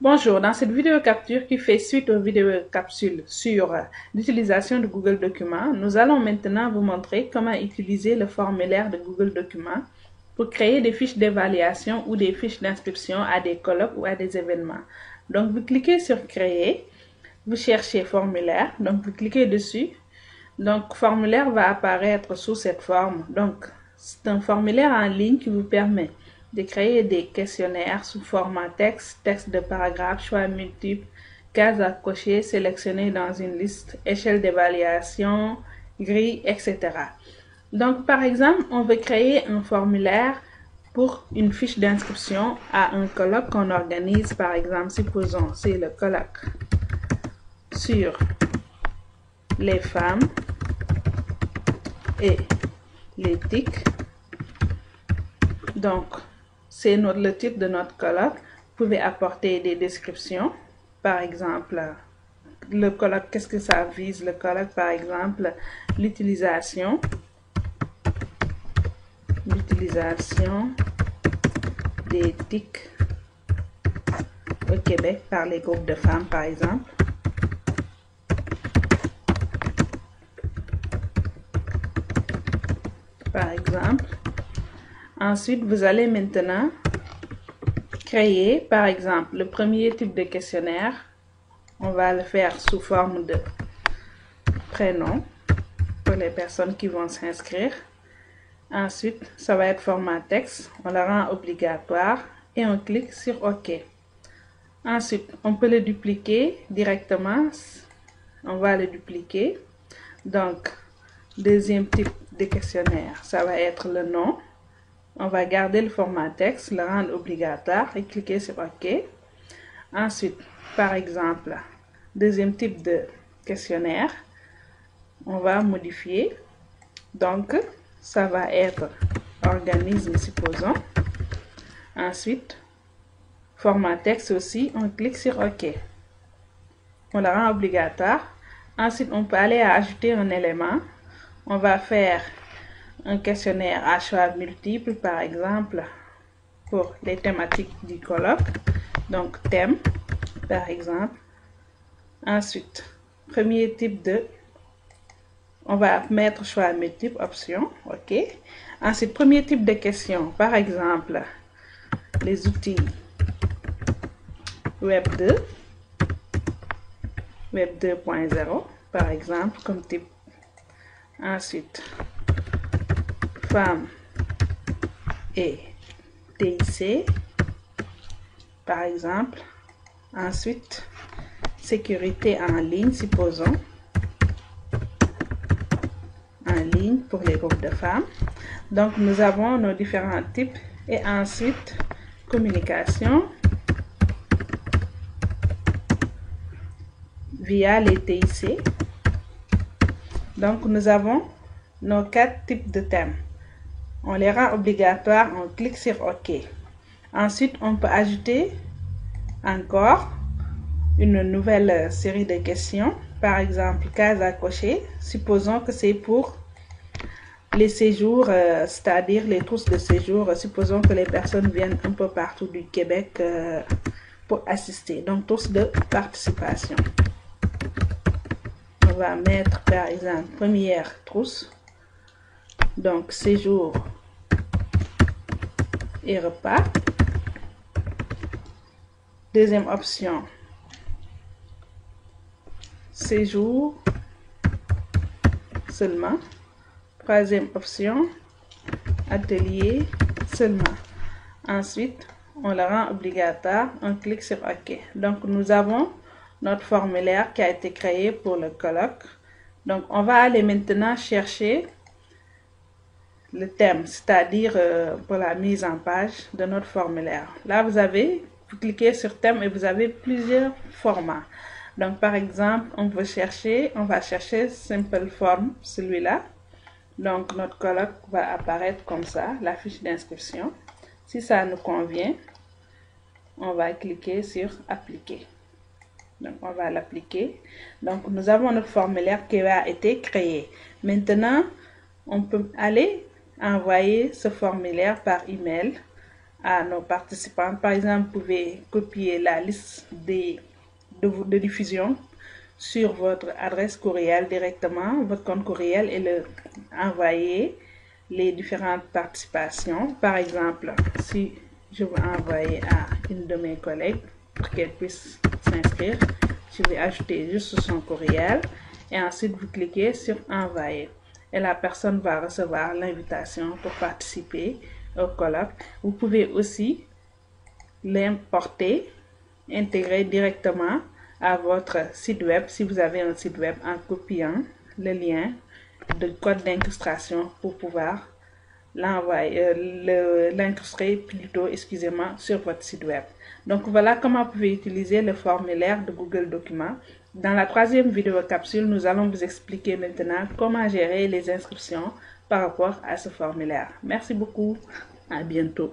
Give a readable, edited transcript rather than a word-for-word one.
Bonjour, dans cette vidéo capture qui fait suite aux vidéos capsules sur l'utilisation de Google Documents, nous allons maintenant vous montrer comment utiliser le formulaire de Google Documents pour créer des fiches d'évaluation ou des fiches d'inscription à des colloques ou à des événements. Donc vous cliquez sur Créer, vous cherchez Formulaire, donc vous cliquez dessus. Donc Formulaire va apparaître sous cette forme. Donc c'est un formulaire en ligne qui vous permet de créer des questionnaires sous format texte, texte de paragraphe, choix multiples, cases à cocher, sélectionnées dans une liste, échelle d'évaluation, grille, etc. Donc, par exemple, on veut créer un formulaire pour une fiche d'inscription à un colloque qu'on organise, par exemple, supposons, c'est le colloque sur les femmes et l'éthique. Donc, c'est le titre de notre colloque. Vous pouvez apporter des descriptions. Par exemple, le colloque, qu'est-ce que ça vise? Le colloque, par exemple, l'utilisation des TIC au Québec par les groupes de femmes, par exemple. Ensuite, vous allez maintenant créer, par exemple, le premier type de questionnaire. On va le faire sous forme de prénom pour les personnes qui vont s'inscrire. Ensuite, ça va être format texte. On le rend obligatoire et on clique sur OK. Ensuite, on peut le dupliquer directement. On va le dupliquer. Donc, deuxième type de questionnaire, ça va être le nom. On va garder le format texte, le rendre obligatoire et cliquer sur OK. Ensuite, par exemple, deuxième type de questionnaire, on va modifier. Donc, ça va être organisme, supposons. Ensuite, format texte aussi, on clique sur OK. On le rend obligatoire. Ensuite, on peut aller ajouter un élément. On va faire un questionnaire à choix multiples, par exemple, pour les thématiques du colloque. Donc, thème, par exemple. Ensuite, premier type de... On va mettre choix multiples, option, OK. Ensuite, premier type de question, par exemple, les outils Web 2, Web 2.0, par exemple, comme type. Ensuite, femmes et TIC, par exemple. Ensuite, sécurité en ligne, supposons. En ligne pour les groupes de femmes. Donc, nous avons nos différents types. Et ensuite, communication via les TIC. Donc, nous avons nos 4 types de thèmes. On les rend obligatoires, on clique sur OK. Ensuite, on peut ajouter encore une nouvelle série de questions. Par exemple, case à cocher. Supposons que c'est pour les séjours, c'est-à-dire les trousses de séjour. Supposons que les personnes viennent un peu partout du Québec pour assister. Donc, trousses de participation. On va mettre, par exemple, première trousse. Donc, séjour et repas. Deuxième option, séjour seulement. Troisième option, atelier seulement. Ensuite, on le rend obligatoire, on clique sur OK. Donc, nous avons notre formulaire qui a été créé pour le colloque. Donc, on va aller maintenant chercher le thème, c'est-à-dire pour la mise en page de notre formulaire. Là, vous cliquez sur thème et vous avez plusieurs formats. Donc, par exemple, on va chercher Simple Form, celui-là. Donc, notre colloque va apparaître comme ça, la fiche d'inscription. Si ça nous convient, on va cliquer sur Appliquer. Donc, on va l'appliquer. Donc, nous avons notre formulaire qui a été créé. Maintenant, on peut aller envoyer ce formulaire par email à nos participants. Par exemple, vous pouvez copier la liste de diffusion sur votre adresse courriel directement, votre compte courriel, et le envoyer les différentes participations. Par exemple, si je veux envoyer à une de mes collègues pour qu'elle puisse s'inscrire, je vais ajouter juste son courriel et ensuite vous cliquez sur envoyer et la personne va recevoir l'invitation pour participer au colloque. Vous pouvez aussi l'importer, intégrer directement à votre site web si vous avez un site web, en copiant le lien de code d'incrustation pour pouvoir l'incruster plutôt, excusez-moi, sur votre site web. Donc voilà comment vous pouvez utiliser le formulaire de Google Documents. Dans la troisième vidéo capsule, nous allons vous expliquer maintenant comment gérer les inscriptions par rapport à ce formulaire. Merci beaucoup, à bientôt.